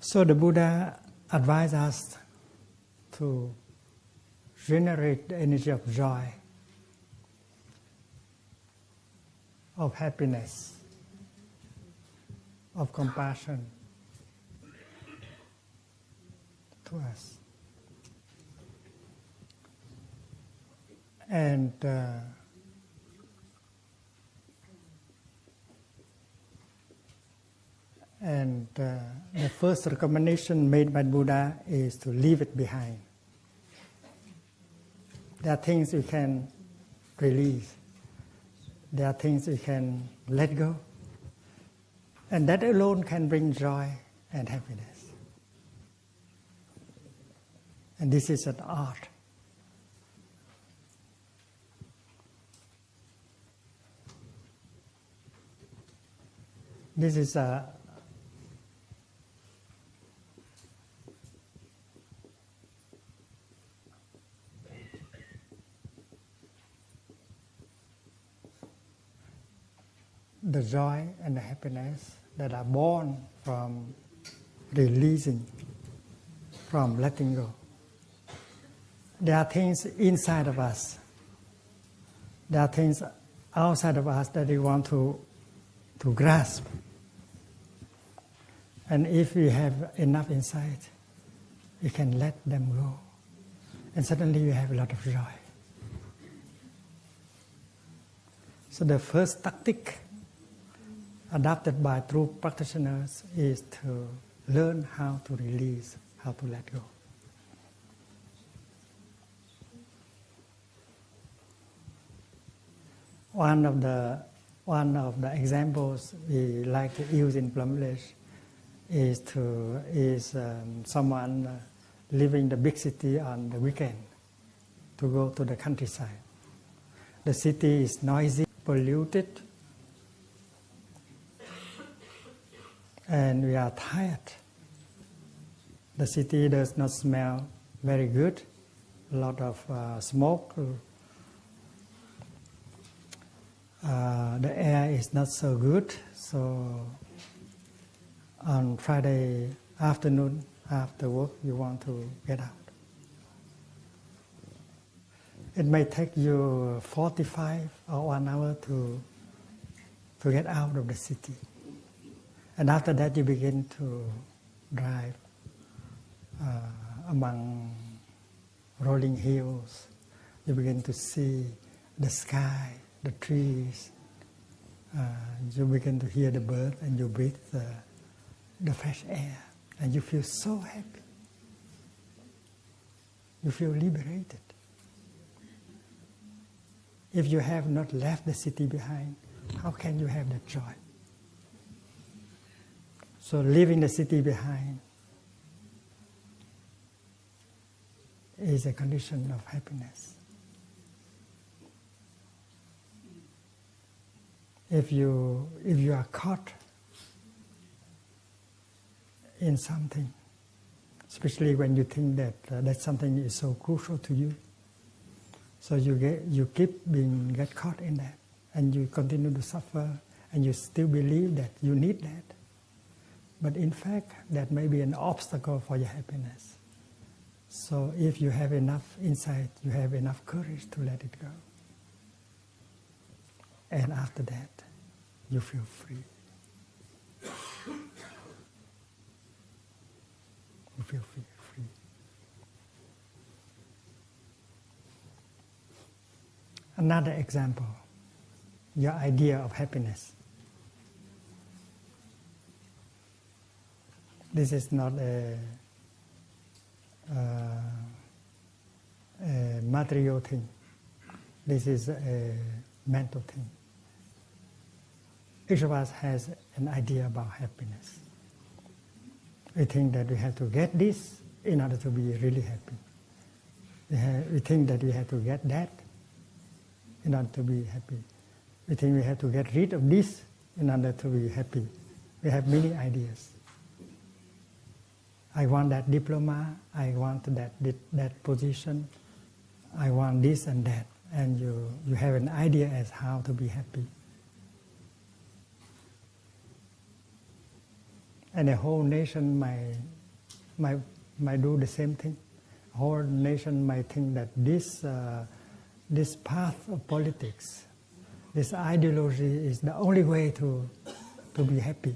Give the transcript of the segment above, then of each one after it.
So the Buddha advised us to generate the energy of joy, of happiness, of compassion to us. And the first recommendation made by Buddha is to leave it behind. There are things we can release. There are things we can let go. And that alone can bring joy and happiness. And this is an art. This is the joy and the happiness that are born from releasing, from letting go. There are things inside of us. There are things outside of us that we want to grasp. And if we have enough insight, we can let them go. And suddenly you have a lot of joy. So the first tactic adopted by true practitioners is to learn how to release, how to let go. One of the examples we like to use in Plum is someone leaving the big city on the weekend to go to the countryside. The city is noisy, polluted, and we are tired. The city does not smell very good, a lot of smoke. The air is not so good, so on Friday afternoon after work you want to get out. It may take you 45 or 1 hour to get out of the city. And after that you begin to drive among rolling hills. You begin to see the sky, the trees. You begin to hear the birds and you breathe the fresh air. And you feel so happy. You feel liberated. If you have not left the city behind, how can you have that joy? So leaving the city behind is a condition of happiness. If you are caught in something, especially when you think that something is so crucial to you, so you keep get caught in that, and you continue to suffer, and you still believe that you need that. But in fact, that may be an obstacle for your happiness. So if you have enough insight, you have enough courage to let it go. And after that, you feel free. You feel free. Another example, your idea of happiness. This is not a material thing. This is a mental thing. Each of us has an idea about happiness. We think that we have to get this in order to be really happy. We think that we have to get that in order to be happy. We think we have to get rid of this in order to be happy. We have many ideas. I want that diploma, I want that position, I want this and that. And you have an idea as how to be happy. And a whole nation might do the same thing. Whole nation might think that this path of politics, this ideology is the only way to be happy.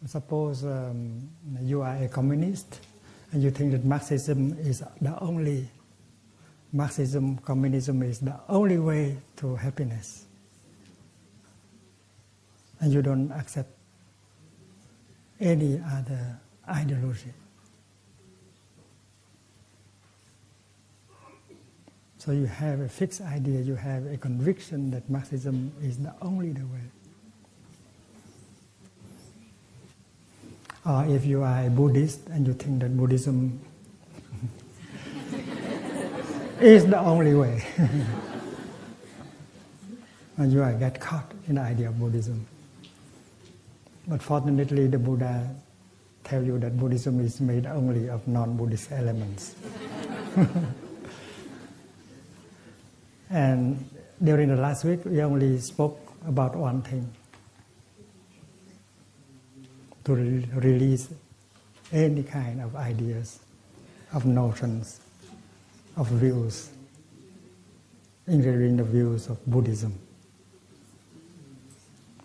Suppose you are a communist and you think that Marxism, communism is the only way to happiness. And you don't accept any other ideology. So you have a fixed idea, you have a conviction that Marxism is the only way. Or if you are a Buddhist and you think that Buddhism is the only way, and you get caught in the idea of Buddhism. But fortunately, the Buddha tells you that Buddhism is made only of non-Buddhist elements. And during the last week, we only spoke about one thing: to release any kind of ideas, of notions, of views, including the views of Buddhism.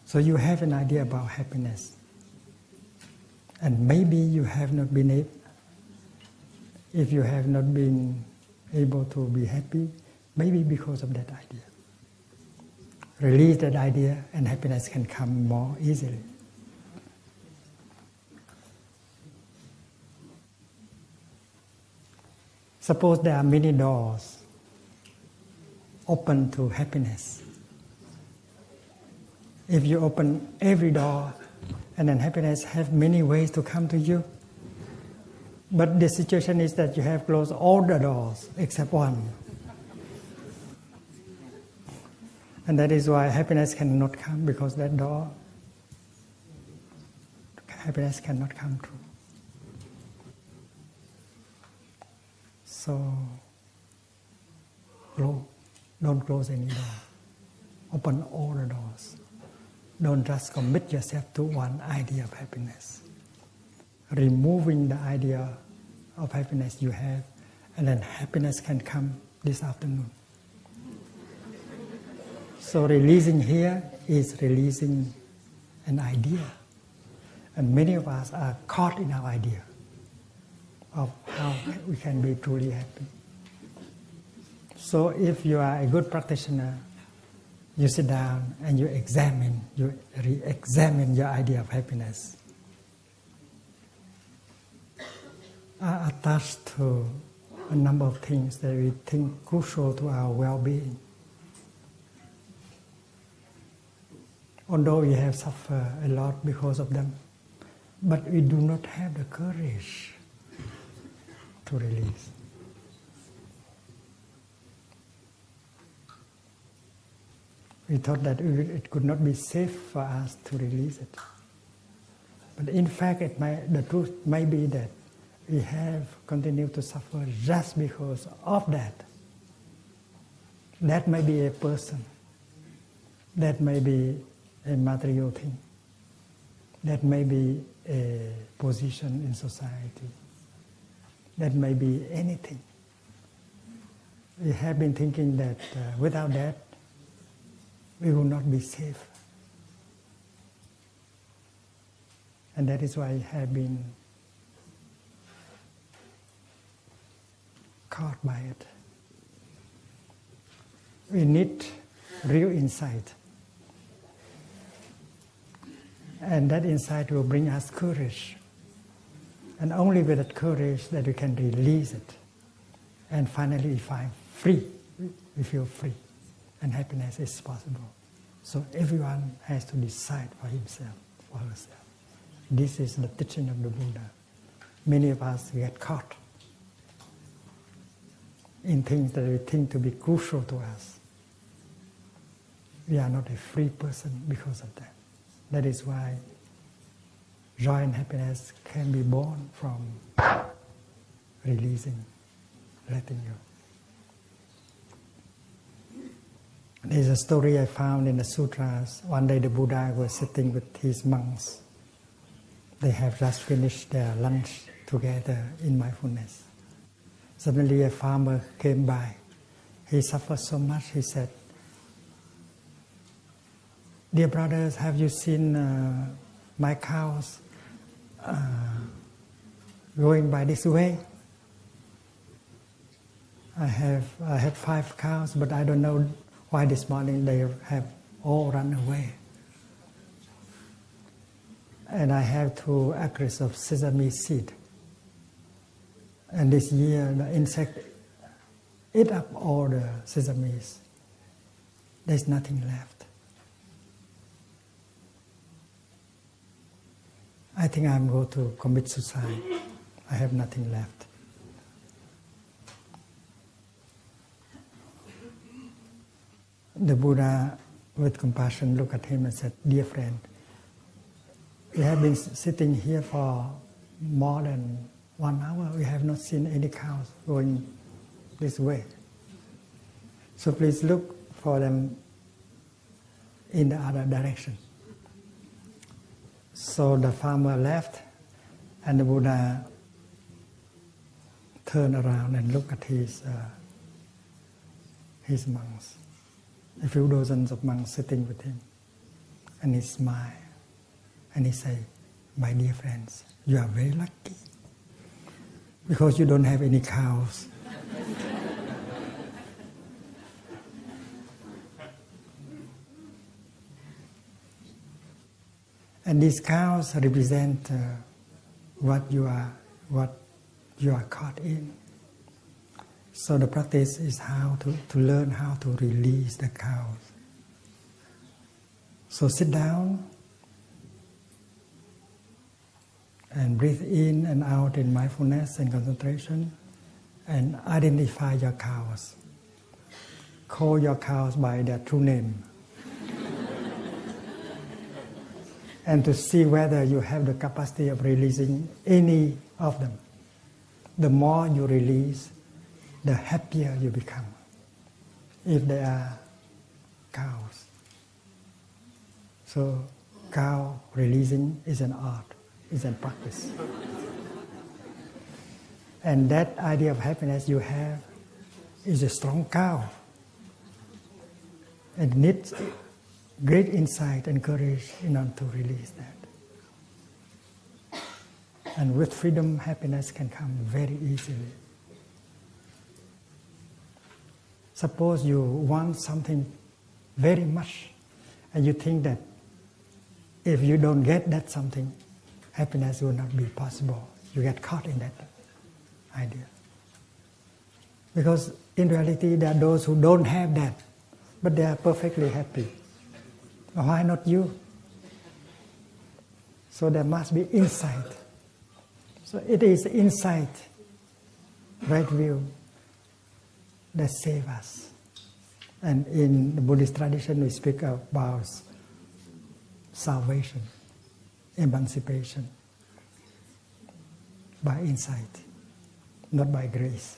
So you have an idea about happiness, and maybe you have not been able, if you have not been able to be happy, maybe because of that idea. Release that idea and happiness can come more easily. Suppose there are many doors open to happiness. If you open every door, and then happiness have many ways to come to you. But the situation is that you have closed all the doors except one. And that is why happiness cannot come, because that door, happiness cannot come through. So, don't close any door. Open all the doors. Don't just commit yourself to one idea of happiness. Removing the idea of happiness you have, and then happiness can come this afternoon. So releasing here is releasing an idea. And many of us are caught in our idea of how we can be truly happy. So if you are a good practitioner, you sit down and you re-examine your idea of happiness. Are attached to a number of things that we think crucial to our well-being. Although we have suffered a lot because of them, but we do not have the courage to release. We thought that it could not be safe for us to release it. But in fact, the truth may be that we have continued to suffer just because of that. That may be a person. That may be a material thing. That may be a position in society. That may be anything. We have been thinking that without that, we will not be safe. And that is why we have been caught by it. We need real insight. And that insight will bring us courage. And only with that courage that we can release it. And finally we find free. We feel free. And happiness is possible. So everyone has to decide for himself, for herself. This is the teaching of the Buddha. Many of us get caught in things that we think to be crucial to us. We are not a free person because of that. That is why joy and happiness can be born from releasing, letting go. There's a story I found in the sutras. One day the Buddha was sitting with his monks. They have just finished their lunch together in mindfulness. Suddenly a farmer came by. He suffered so much, he said, "Dear brothers, have you seen my cows going by this way? I have 5 cows, but I don't know why this morning they have all run away. And I have 2 acres of sesame seed. And this year the insect ate up all the sesames. There's nothing left. I think I'm going to commit suicide. I have nothing left." The Buddha, with compassion, looked at him and said, "Dear friend, we have been sitting here for more than 1 hour. We have not seen any cows going this way. So please look for them in the other direction." So the farmer left, and the Buddha turned around and looked at his monks. A few dozens of monks sitting with him. And he smiled. And he said, "My dear friends, you are very lucky. Because you don't have any cows." And these cows represent what you are caught in. So the practice is how to learn how to release the cows. So sit down and breathe in and out in mindfulness and concentration, and identify your cows. Call your cows by their true name. And to see whether you have the capacity of releasing any of them. The more you release, the happier you become, if they are cows. So cow releasing is an art, is a practice. And that idea of happiness you have is a strong cow. It needs great insight and courage in order to release that. And with freedom, happiness can come very easily. Suppose you want something very much, and you think that if you don't get that something, happiness will not be possible. You get caught in that idea. Because in reality, there are those who don't have that, but they are perfectly happy. Why not you? So there must be insight. So it is insight, right view, that saves us. And in the Buddhist tradition, we speak about salvation, emancipation, by insight, not by grace.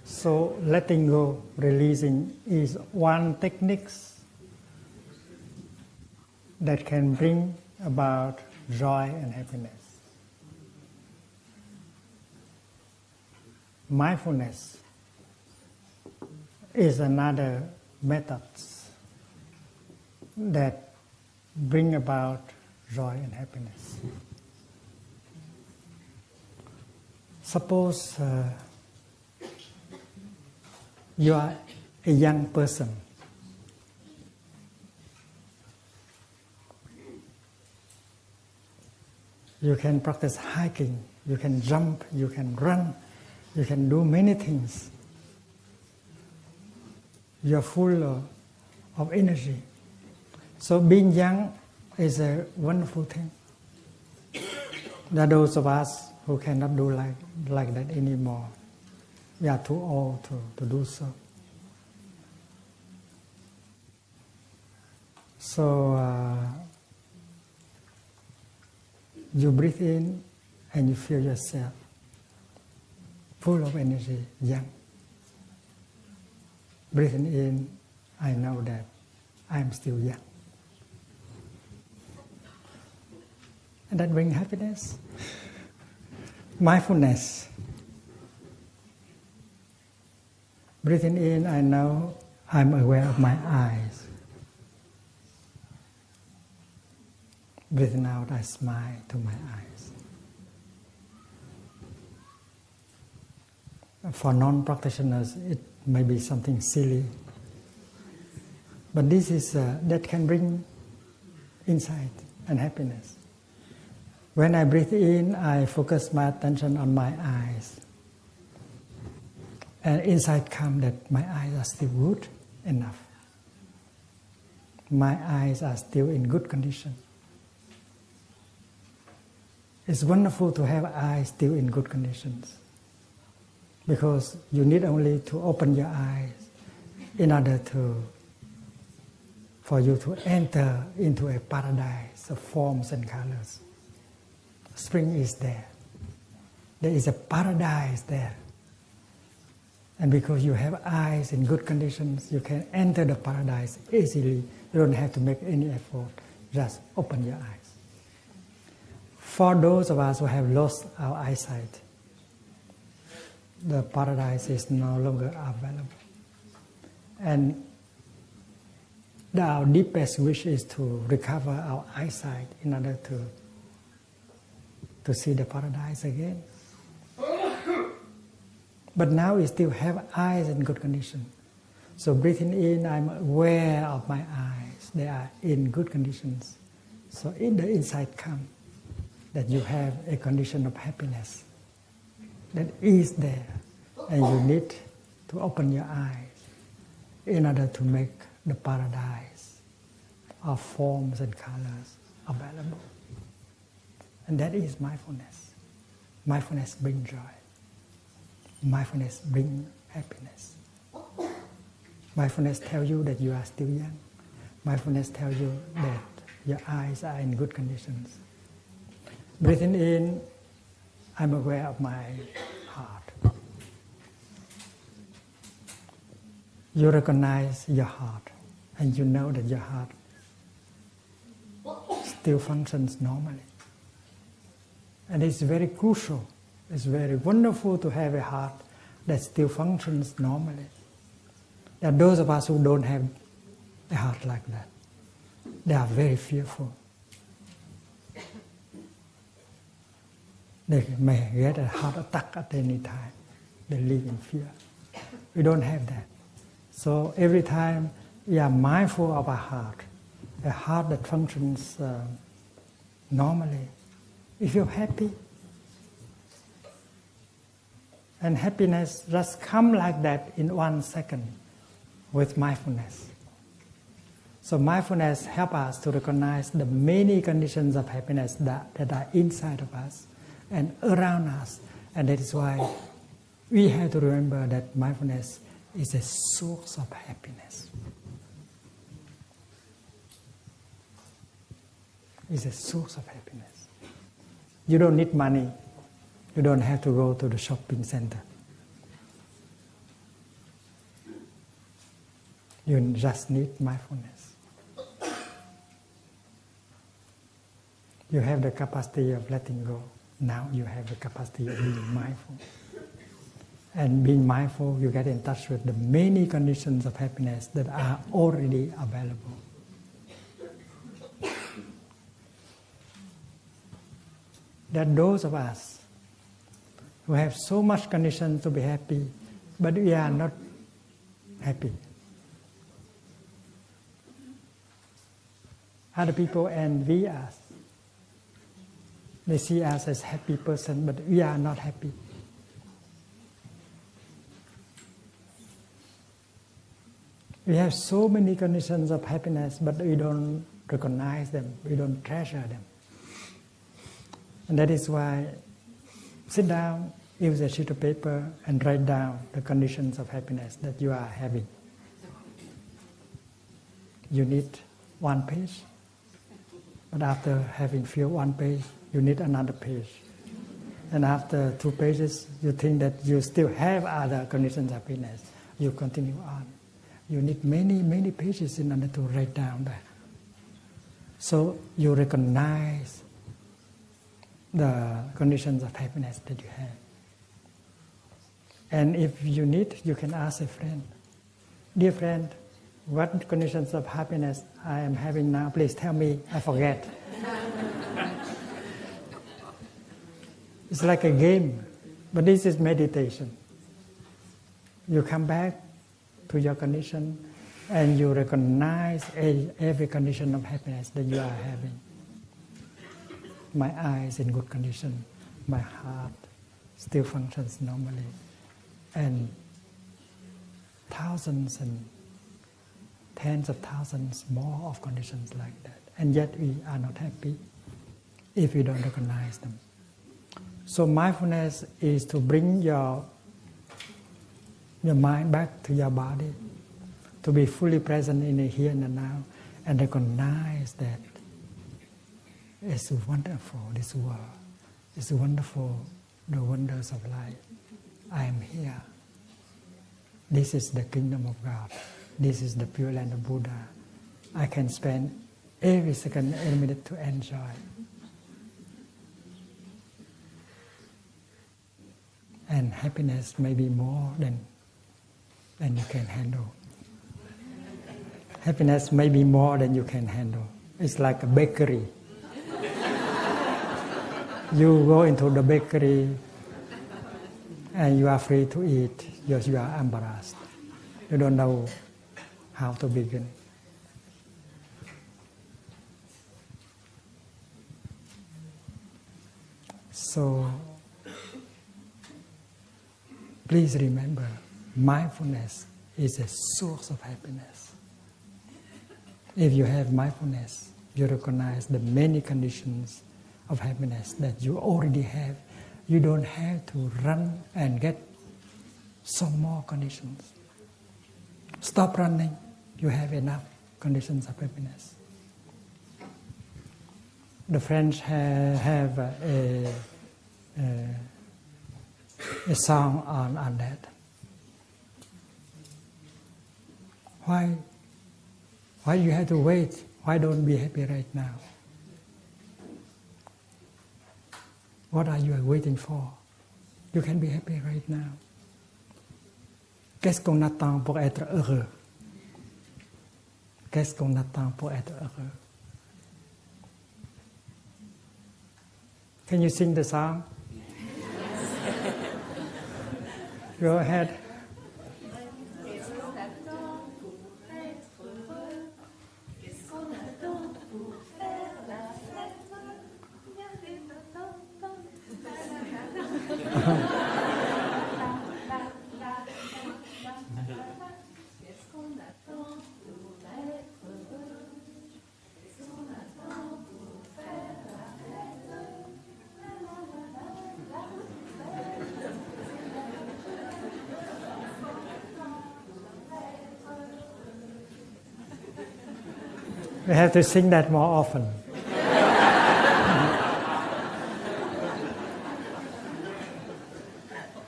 So letting go, releasing is one technique that can bring about joy and happiness. Mindfulness is another method that bring about joy and happiness. Suppose you are a young person. You can practice hiking, you can jump, you can run, you can do many things. You are full of energy. So being young is a wonderful thing. There are those of us who cannot do like that anymore. We are too old to do so. So you breathe in and you feel yourself full of energy, young. Breathing in, I know that I am still young. And that brings happiness. Mindfulness. Breathing in, I know I'm aware of my eyes. Breathing out, I smile to my eyes. For non-practitioners, it may be something silly. But this is that can bring insight and happiness. When I breathe in, I focus my attention on my eyes. And insight comes that my eyes are still good enough. My eyes are still in good condition. It's wonderful to have eyes still in good conditions. Because you need only to open your eyes in order for you to enter into a paradise of forms and colors. Spring is there. There is a paradise there. And because you have eyes in good conditions, you can enter the paradise easily. You don't have to make any effort. Just open your eyes. For those of us who have lost our eyesight, the paradise is no longer available. And our deepest wish is to recover our eyesight in order to see the paradise again. But now we still have eyes in good condition. So breathing in, I'm aware of my eyes. They are in good conditions. So in the insight comes that you have a condition of happiness that is there. And you need to open your eyes in order to make the paradise of forms and colors available. And that is mindfulness. Mindfulness brings joy. Mindfulness brings happiness. Mindfulness tells you that you are still young. Mindfulness tells you that your eyes are in good conditions. Breathing in, I'm aware of my heart. You recognize your heart, and you know that your heart still functions normally. And it's very crucial. It's very wonderful to have a heart that still functions normally. There are those of us who don't have a heart like that. They are very fearful. They may get a heart attack at any time. They live in fear. We don't have that. So every time we are mindful of our heart, a heart that functions normally, we feel happy. And happiness just comes like that in 1 second with mindfulness. So mindfulness helps us to recognize the many conditions of happiness that are inside of us and around us. And that is why we have to remember that mindfulness is a source of happiness. It's a source of happiness. You don't need money. You don't have to go to the shopping center. You just need mindfulness. You have the capacity of letting go. Now you have the capacity of being mindful. And being mindful, you get in touch with the many conditions of happiness that are already available. There are those of us who have so much conditions to be happy, but we are not happy. Other people envy us. They see us as happy person, but we are not happy. We have so many conditions of happiness, but we don't recognize them, we don't treasure them. And that is why sit down, use a sheet of paper and write down the conditions of happiness that you are having. You need one page. But after having filled one page, you need another page. And after 2 pages, you think that you still have other conditions of happiness. You continue on. You need many, many pages in order to write down that. So you recognize the conditions of happiness that you have. And if you need, you can ask a friend, dear friend, what conditions of happiness I am having now? Please tell me, I forget. It's like a game, but this is meditation. You come back to your condition and you recognize every condition of happiness that you are having. My eye is in good condition. My heart still functions normally. And thousands and tens of thousands more of conditions like that. And yet we are not happy if we don't recognize them. So mindfulness is to bring your mind back to your body, to be fully present in the here and the now, and recognize that it's wonderful, this world. It's wonderful, the wonders of life. I am here. This is the kingdom of God. This is the pure land of Buddha. I can spend every second, every minute to enjoy. And happiness may be more than you can handle. Happiness may be more than you can handle. It's like a bakery. You go into the bakery and you are free to eat. You are embarrassed. You don't know how to begin. So, please remember, mindfulness is a source of happiness. If you have mindfulness, you recognize the many conditions of happiness that you already have. You don't have to run and get some more conditions. Stop running. You have enough conditions of happiness. The French have a song on that. Why you have to wait? Why don't be happy right now? What are you waiting for? You can be happy right now. Qu'est-ce qu'on attend pour être heureux? Qu'est-ce qu'on attend pour être heureux? Can you sing the song? Go ahead. We have to sing that more often.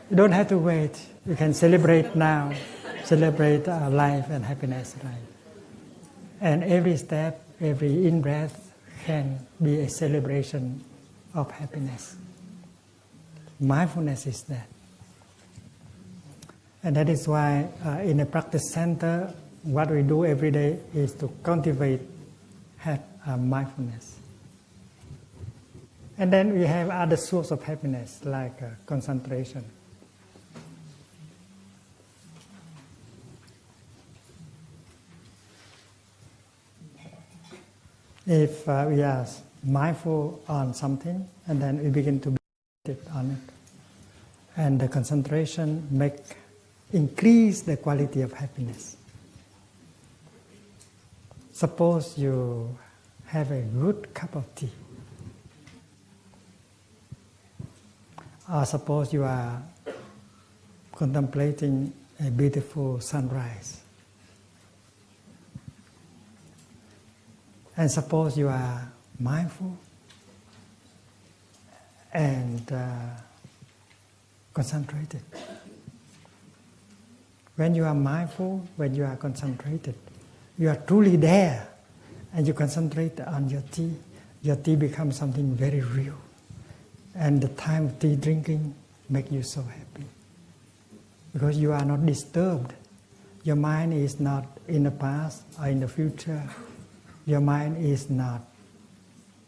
You don't have to wait. You can celebrate now. Celebrate life and happiness, right? And every step, every in-breath can be a celebration of happiness. Mindfulness is that. And that is why in a practice center, what we do every day is to cultivate mindfulness. And then we have other sources of happiness like concentration. If we are mindful on something and then we begin to meditate on it, and the concentration increase the quality of happiness. Suppose you have a good cup of tea, or suppose you are contemplating a beautiful sunrise. And suppose you are mindful and concentrated. When you are mindful, when you are concentrated, you are truly there, and you concentrate on your tea becomes something very real. And the time of tea drinking makes you so happy. Because you are not disturbed. Your mind is not in the past or in the future. Your mind is not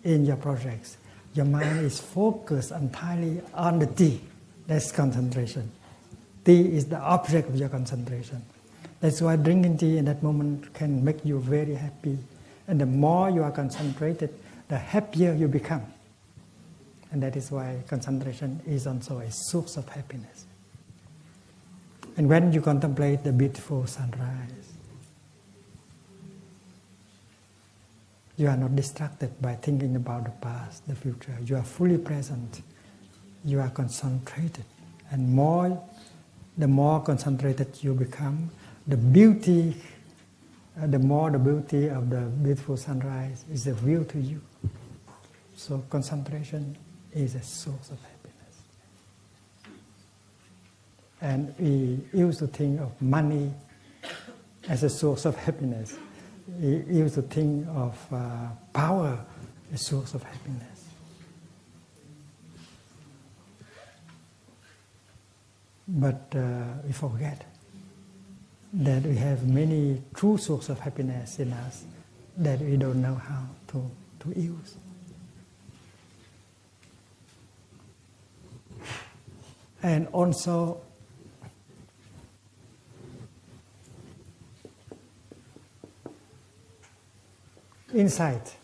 in your projects. Your mind is focused entirely on the tea. That's concentration. Tea is the object of your concentration. That's why drinking tea in that moment can make you very happy. And the more you are concentrated, the happier you become. And that is why concentration is also a source of happiness. And when you contemplate the beautiful sunrise, you are not distracted by thinking about the past, the future. You are fully present. You are concentrated. And the more concentrated you become, the more the beauty of the beautiful sunrise is a view to you. So concentration is a source of happiness. And we used to think of money as a source of happiness. We used to think of power as a source of happiness. But we forget that we have many true sources of happiness in us that we don't know how to use. And also, insight,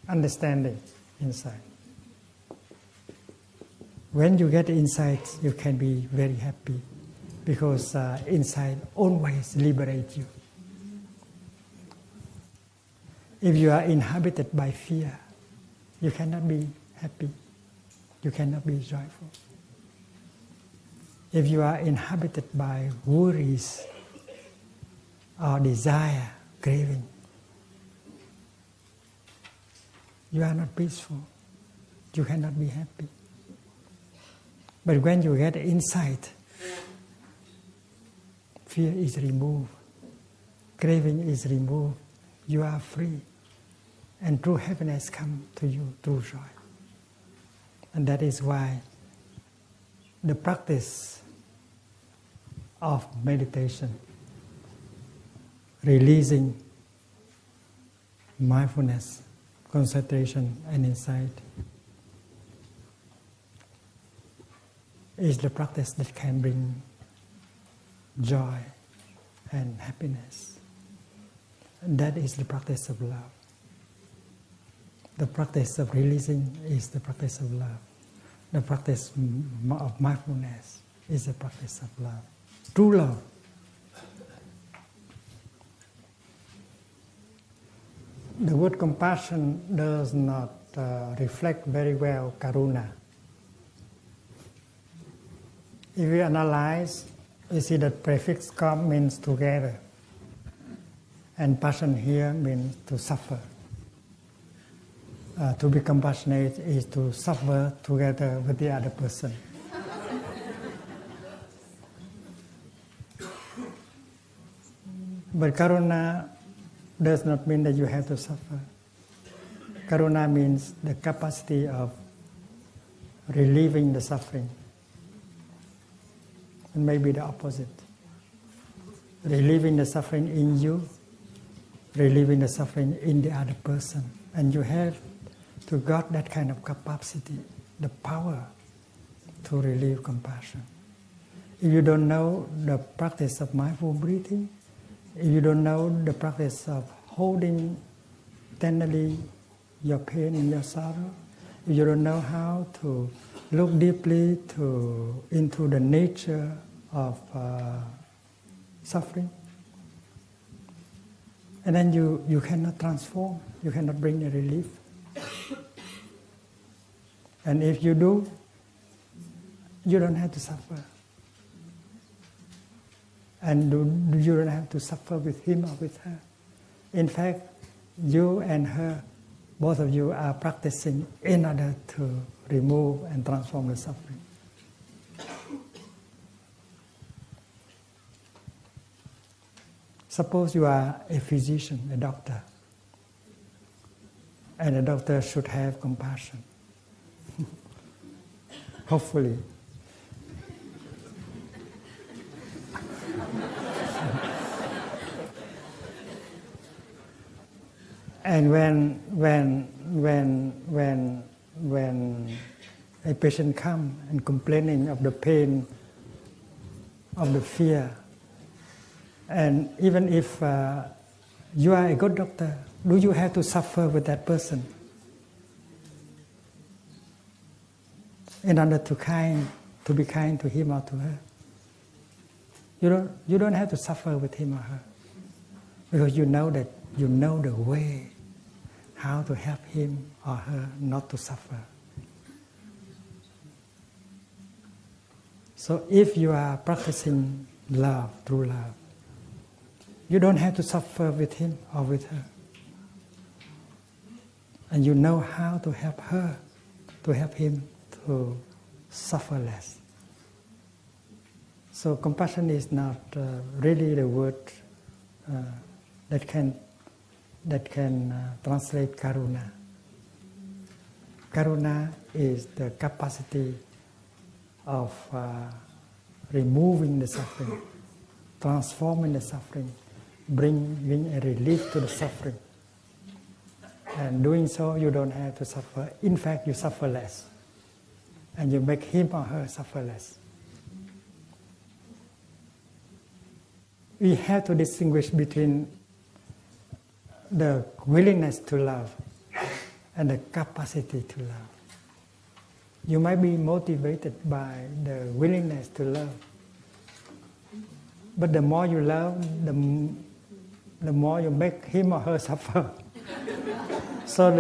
understanding, insight. When you get insight, you can be very happy because insight always liberates you. If you are inhabited by fear, you cannot be happy. You cannot be joyful. If you are inhabited by worries or desire, craving, you are not peaceful. You cannot be happy. But when you get insight, fear is removed, craving is removed, you are free, and true happiness comes to you through joy. And that is why the practice of meditation, releasing mindfulness, concentration, and insight, is the practice that can bring joy and happiness. And that is the practice of love. The practice of releasing is the practice of love. The practice of mindfulness is the practice of love. True love. The word compassion does not reflect very well karuna. If we analyze, we see that prefix kom means together, and passion here means to suffer. To be compassionate is to suffer together with the other person. But karuna does not mean that you have to suffer. Karuna means the capacity of relieving the suffering. And maybe the opposite. Relieving the suffering in you, relieving the suffering in the other person. And you have to got that kind of capacity, the power to relieve compassion. If you don't know the practice of mindful breathing, if you don't know the practice of holding tenderly your pain and your sorrow, if you don't know how to look deeply into the nature of suffering, and then you cannot transform, you cannot bring a relief. And if you do, you don't have to suffer. And you don't have to suffer with him or with her. In fact, you and her, both of you are practicing in order to remove and transform the suffering. Suppose you are a physician, a doctor, and a doctor should have compassion. Hopefully. And when a patient comes and complaining of the pain, of the fear, and even if you are a good doctor, do you have to suffer with that person in order to be kind to him or to her? You don't have to suffer with him or her, because you know the way how to help him or her not to suffer. So if you are practicing love, true love, you don't have to suffer with him or with her. And you know how to help her, to help him to suffer less. So compassion is not really the word that can translate karuna. Karuna is the capacity of removing the suffering, transforming the suffering, bringing a relief to the suffering. And doing so, you don't have to suffer. In fact, you suffer less. And you make him or her suffer less. We have to distinguish between the willingness to love and the capacity to love. You might be motivated by the willingness to love. But the more you love, the more you make him or her suffer. So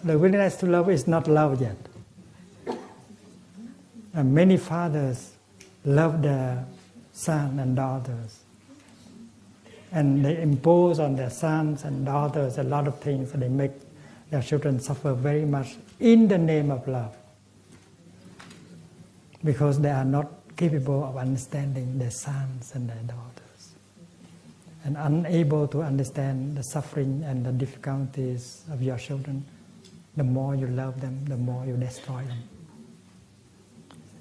the willingness to love is not love yet. And many fathers love their sons and daughters. And they impose on their sons and daughters a lot of things, and they make their children suffer very much in the name of love. Because they are not capable of understanding their sons and their daughters. And unable to understand the suffering and the difficulties of your children, the more you love them, the more you destroy them.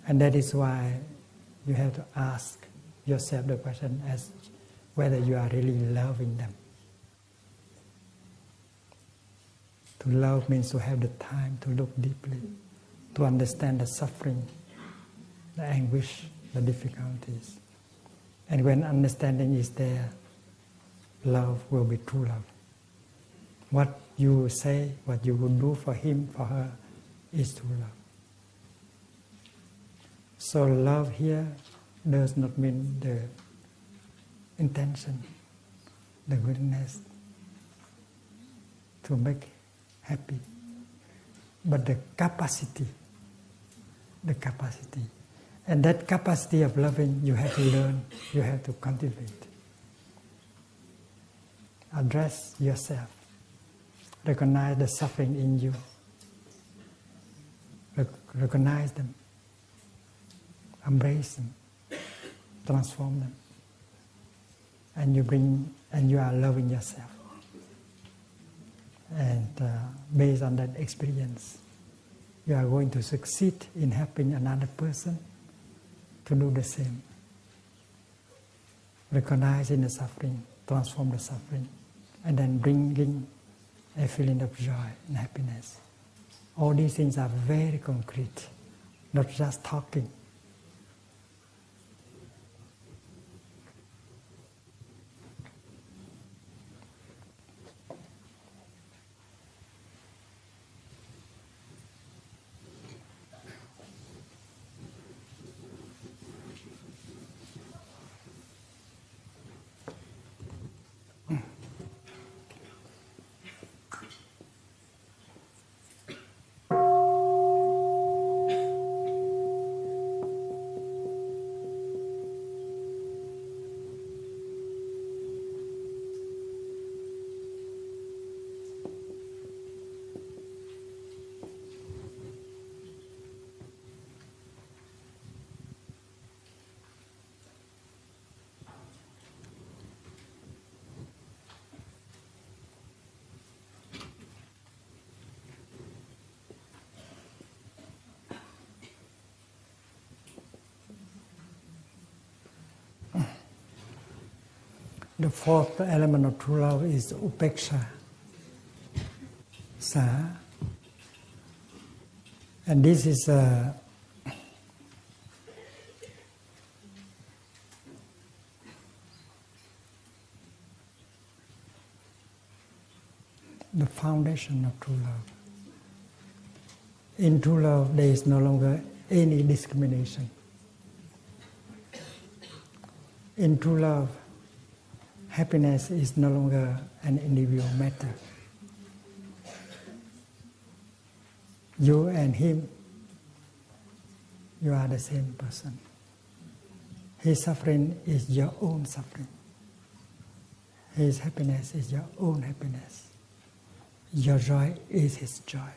And that is why you have to ask yourself the question as whether you are really loving them. To love means to have the time to look deeply, to understand the suffering, the anguish, the difficulties. And when understanding is there, love will be true love. What you say, what you will do for him, for her, is true love. So love here does not mean the intention, the willingness to make happy, but the capacity. And that capacity of loving, you have to learn, you have to cultivate. Address yourself. Recognize the suffering in you. Recognize them. Embrace them. Transform them. And you are loving yourself. And based on that experience, you are going to succeed in helping another person to do the same. Recognizing the suffering, transform the suffering, and then bringing a feeling of joy and happiness. All these things are very concrete, not just talking. The fourth element of true love is upeksha, sa. And this is the foundation of true love. In true love, there is no longer any discrimination. In true love, happiness is no longer an individual matter. You and him, you are the same person. His suffering is your own suffering. His happiness is your own happiness. Your joy is his joy.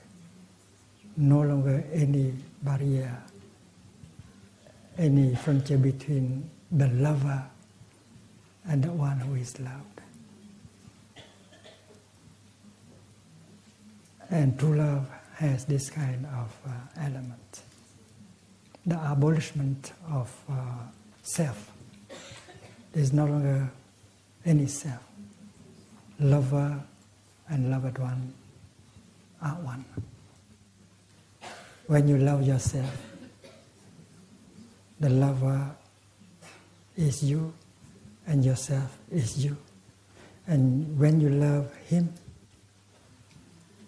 No longer any barrier, any frontier between the lover and the one who is loved. And true love has this kind of element. The abolishment of self. There is no longer any self. Lover and loved one are one. When you love yourself, the lover is you and yourself is you. And when you love him,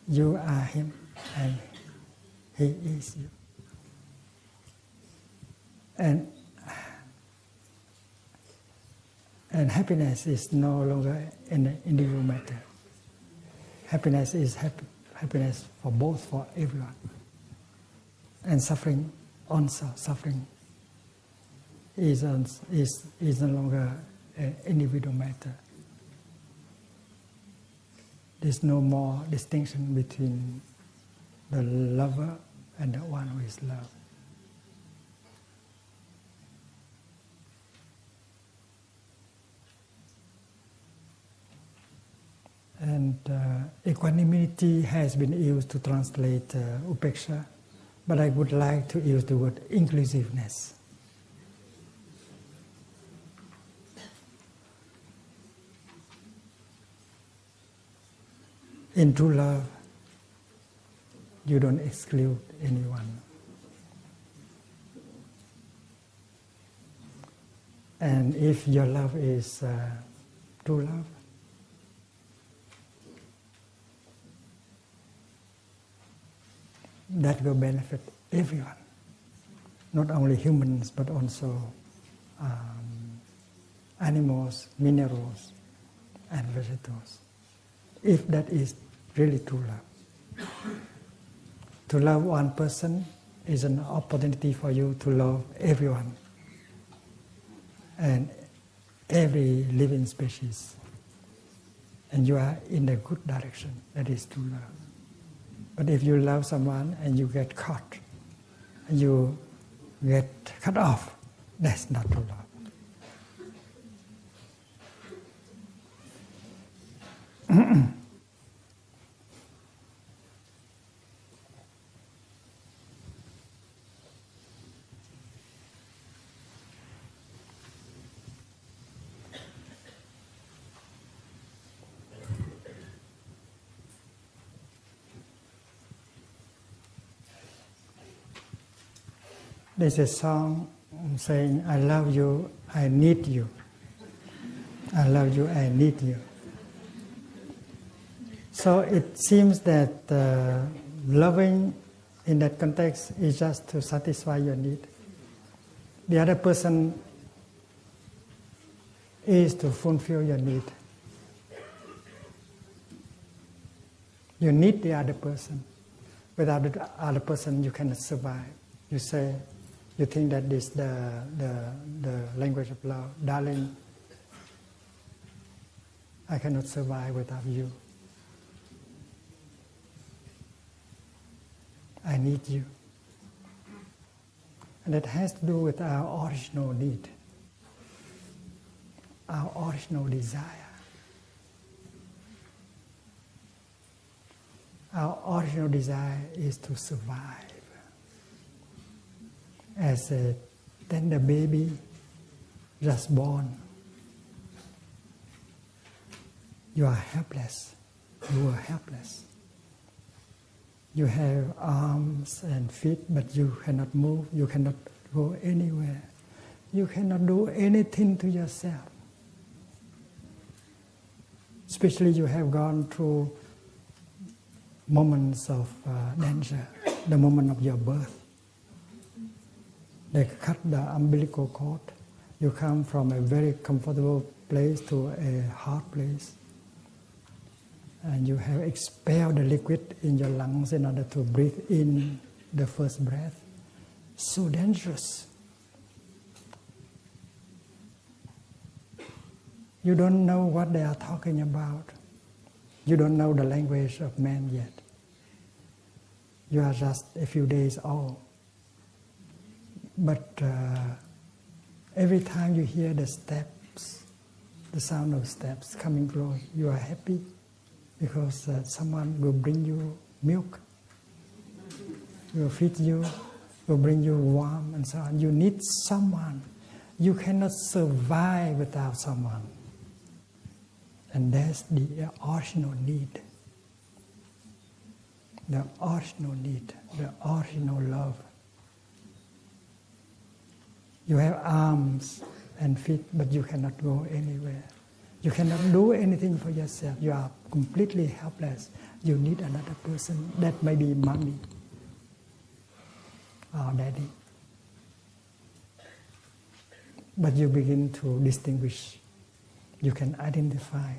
you are him and he is you. And happiness is no longer an individual matter. Happiness is happiness for both, for everyone. And suffering also, suffering is no longer an individual matter. There's no more distinction between the lover and the one who is loved. And equanimity has been used to translate upeksha, but I would like to use the word inclusiveness. In true love, you don't exclude anyone. And if your love is true love, that will benefit everyone, not only humans, but also animals, minerals, and vegetables. If that is really true love. To love one person is an opportunity for you to love everyone and every living species. And you are in the good direction. That is true love. But if you love someone and you get caught, and you get cut off, that's not true love. There's a song saying, I love you, I need you. I love you, I need you. So it seems that loving in that context is just to satisfy your need. The other person is to fulfill your need. You need the other person. Without the other person, you cannot survive. You say, you think that this is the language of love. Darling, I cannot survive without you. I need you. And that has to do with our original need, our original desire. Our original desire is to survive. As a tender baby just born, you are helpless. You are helpless. You have arms and feet, but you cannot move. You cannot go anywhere. You cannot do anything to yourself. Especially you have gone through moments of danger, the moment of your birth. They cut the umbilical cord. You come from a very comfortable place to a hard place. And you have expelled the liquid in your lungs in order to breathe in the first breath. So dangerous. You don't know what they are talking about. You don't know the language of man yet. You are just a few days old. But every time you hear the steps, the sound of steps coming close, you are happy because someone will bring you milk, will feed you, will bring you warmth and so on. You need someone. You cannot survive without someone. And that's the original need. The original need, the original love. You have arms and feet, but you cannot go anywhere. You cannot do anything for yourself. You are completely helpless. You need another person. That may be mommy or daddy. But you begin to distinguish. You can identify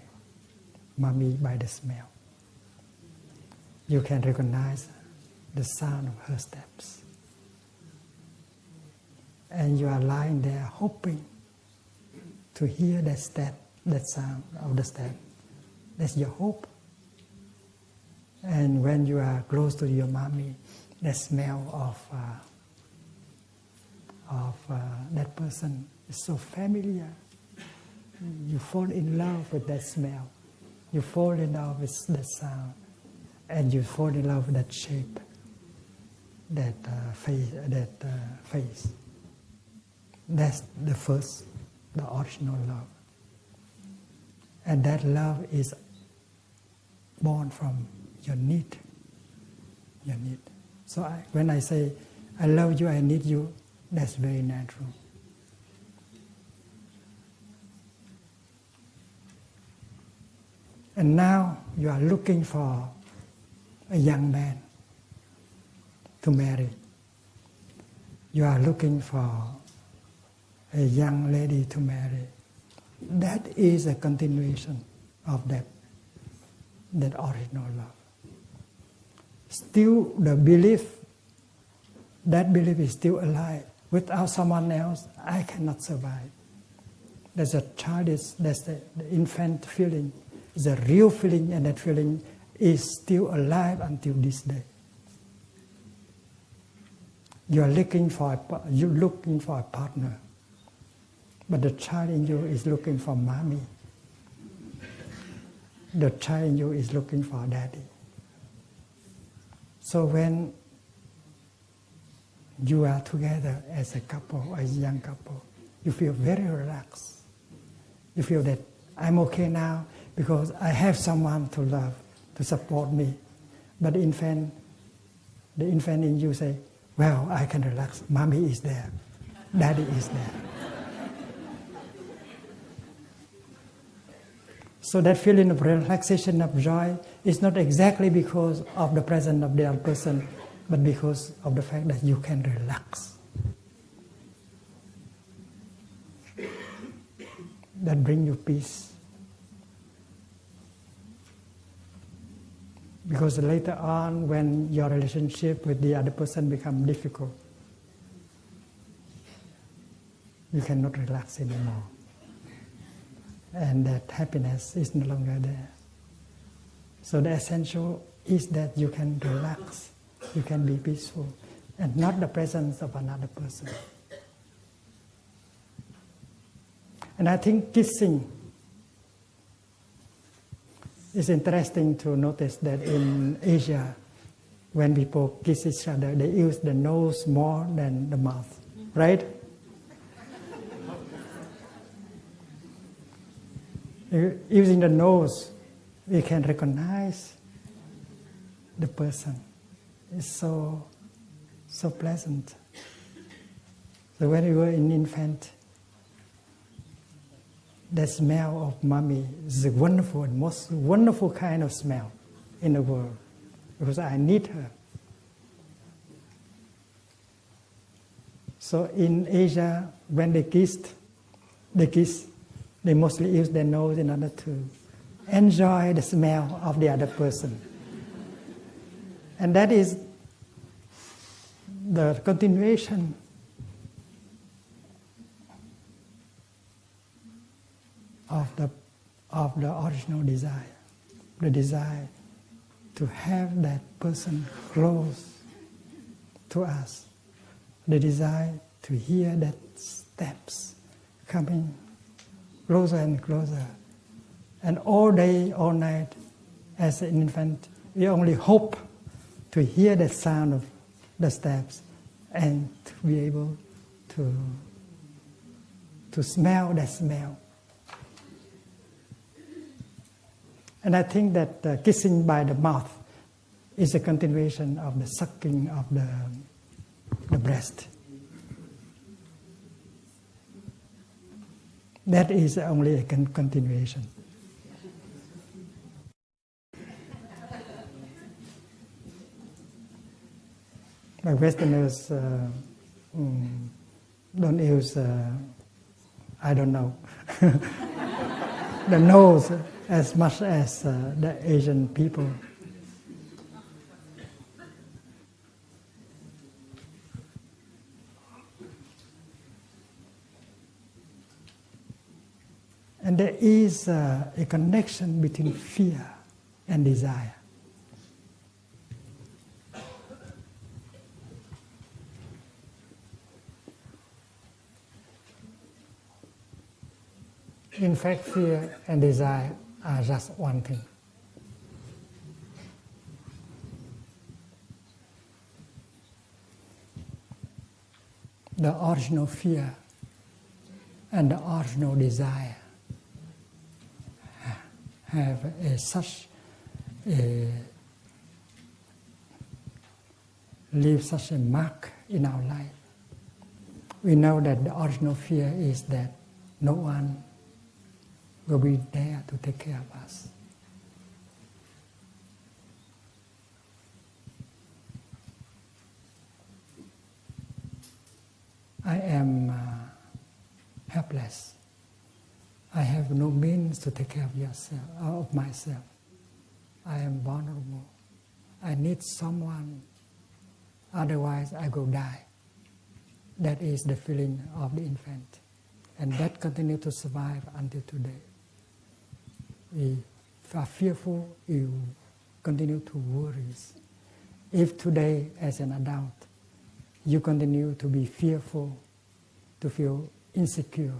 mommy by the smell. You can recognize the sound of her steps. And you are lying there hoping to hear that step, that sound of the step. That's your hope. And when you are close to your mommy, the smell of that person is so familiar. You fall in love with that smell. You fall in love with that sound. And you fall in love with that shape, that face. That's the first, the original love. And that love is born from your need. Your need. So when I say, I love you, I need you, that's very natural. And now you are looking for a young man to marry. You are looking for a young lady to marry. That is a continuation of that original love. Still the belief, that belief is still alive. Without someone else, I cannot survive. There's a childish, that's the infant feeling. It's a real feeling, and that feeling is still alive until this day. You're looking for a partner, but the child in you is looking for mommy. The child in you is looking for daddy. So when you are together as a couple, as a young couple, you feel very relaxed. You feel that I'm okay now because I have someone to love, to support me. But the infant in you say, well, I can relax. Mommy is there. Daddy is there. So that feeling of relaxation, of joy, is not exactly because of the presence of the other person, but because of the fact that you can relax. That brings you peace. Because later on, when your relationship with the other person becomes difficult, you cannot relax anymore. And that happiness is no longer there. So the essential is that you can relax, you can be peaceful, and not the presence of another person. And I think kissing, it's interesting to notice that in Asia, when people kiss each other, they use the nose more than the mouth, right? Using the nose we can recognize the person. It's so pleasant. So when we were an infant, the smell of mommy is the wonderful, most wonderful kind of smell in the world, because I need her. So in Asia, when they kiss, they mostly use their nose in order to enjoy the smell of the other person. And that is the continuation of the original desire, the desire to have that person close to us, the desire to hear that steps coming closer and closer. And all day, all night, as an infant, we only hope to hear the sound of the steps and to be able to smell that smell. And I think that kissing by the mouth is a continuation of the sucking of the breast. That is only a continuation. But Westerners don't use, I don't know, the nose as much as the Asian people. And there is a connection between fear and desire. In fact, fear and desire are just one thing. The original fear and the original desire have leave such a mark in our life. We know that the original fear is that no one will be there to take care of us. I am helpless. I have no means to take care of myself. I am vulnerable. I need someone, otherwise I will die. That is the feeling of the infant. And that continues to survive until today. We are fearful, we continue to worry. If today, as an adult, you continue to be fearful, to feel insecure,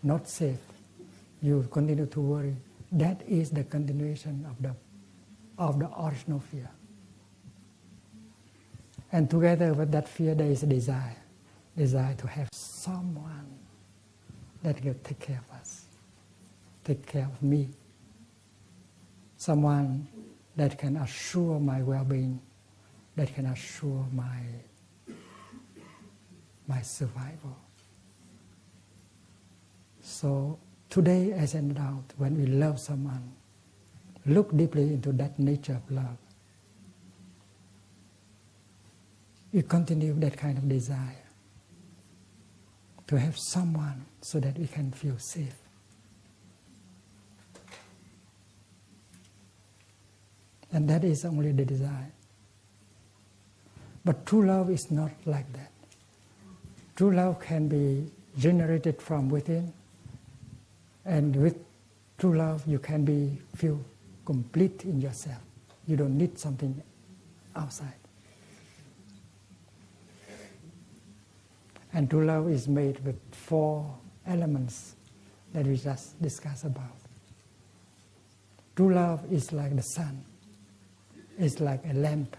not safe, you continue to worry, that is the continuation of the original fear. And together with that fear, there is a desire to have someone that will take care of us, take care of me. Someone that can assure my well-being, that can assure my survival. So today, as an adult, when we love someone, look deeply into that nature of love. We continue that kind of desire to have someone so that we can feel safe. And that is only the desire. But true love is not like that. True love can be generated from within, and with true love you can feel complete in yourself. You don't need something outside. And true love is made with 4 elements that we just discussed about. True love is like the sun. It's like a lamp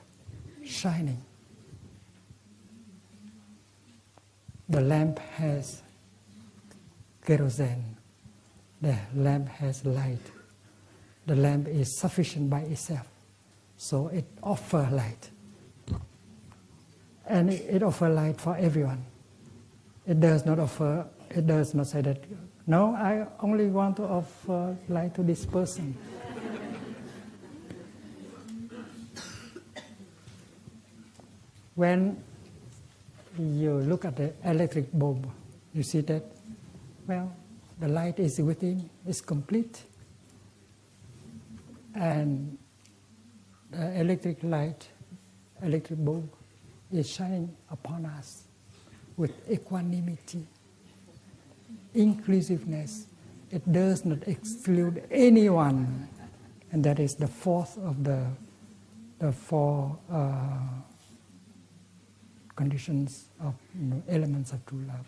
shining. The lamp has kerosene. The lamp has light. the lamp is sufficient by itself, so it offers light. And it offers light for everyone. It does not say that, no, I only want to offer light to this person. When you look at the electric bulb, you see that, well, the light is within, is complete. And the electric bulb is shining upon us with equanimity, inclusiveness. It does not exclude anyone. And that is the fourth of the four conditions of elements of true love.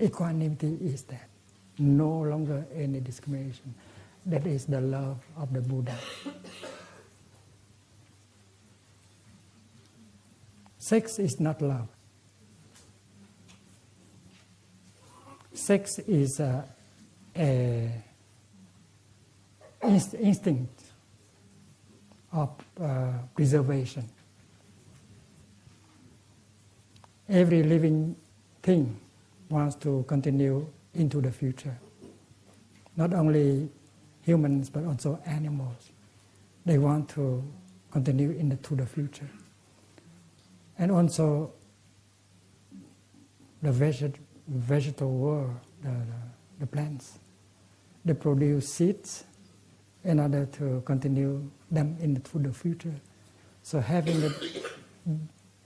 Equanimity is that. No longer any discrimination. That is the love of the Buddha. Sex is not love. Sex is an instinct of preservation. Every living thing wants to continue into the future. Not only humans, but also animals. They want to continue into the future. And also the vegetable world, the plants, they produce seeds in order to continue them into the future. So having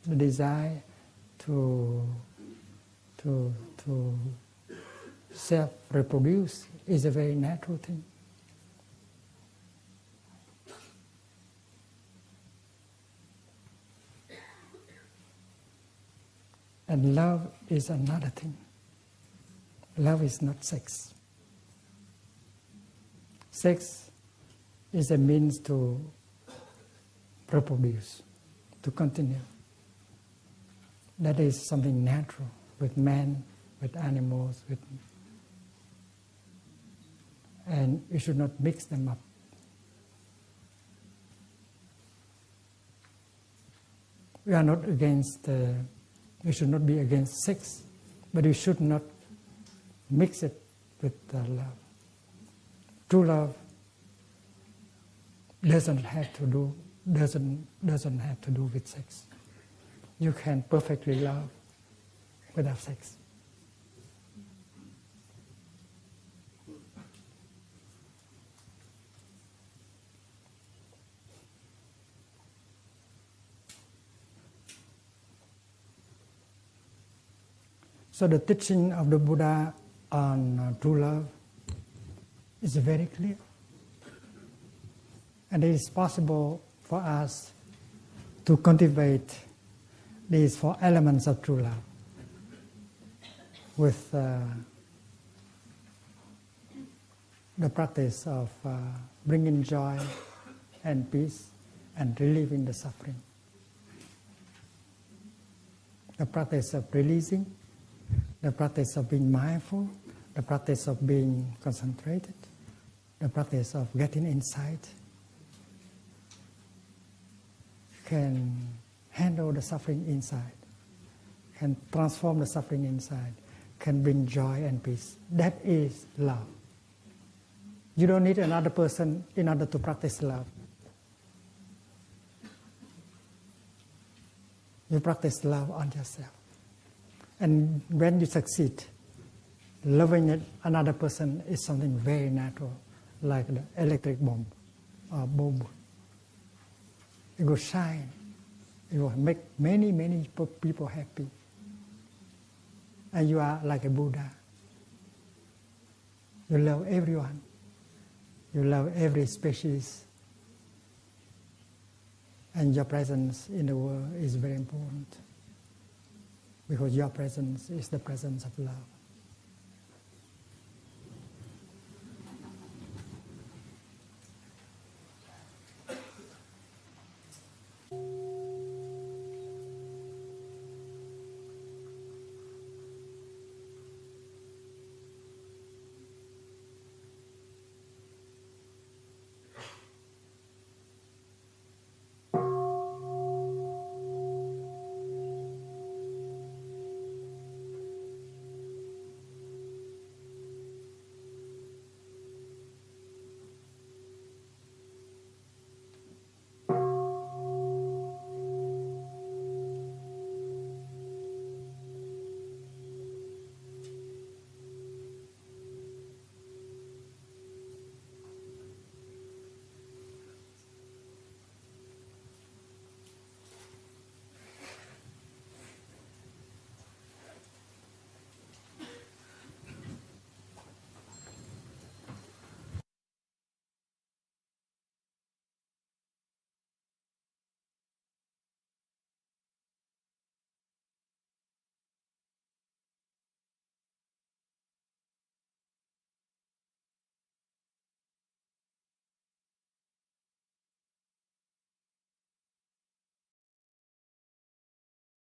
the desire to self-reproduce is a very natural thing. And love is another thing. Love is not sex. Sex is a means to reproduce, to continue. That is something natural with man, with animals, and we should not mix them up. We are not against, we should not be against sex, but we should not mix it with love. True love doesn't have to do with sex. You can perfectly love without sex. So the teaching of the Buddha on true love is very clear. And it is possible for us to cultivate these four elements of true love with the practice of bringing joy and peace and relieving the suffering. The practice of releasing, the practice of being mindful, the practice of being concentrated, the practice of getting insight can handle the suffering inside, can transform the suffering inside, can bring joy and peace. That is love. You don't need another person in order to practice love. You practice love on yourself. And when you succeed, loving another person is something very natural, like the electric bulb or bulb. It will shine. It will make many, many people happy. And you are like a Buddha. You love everyone. You love every species. And your presence in the world is very important, because your presence is the presence of love.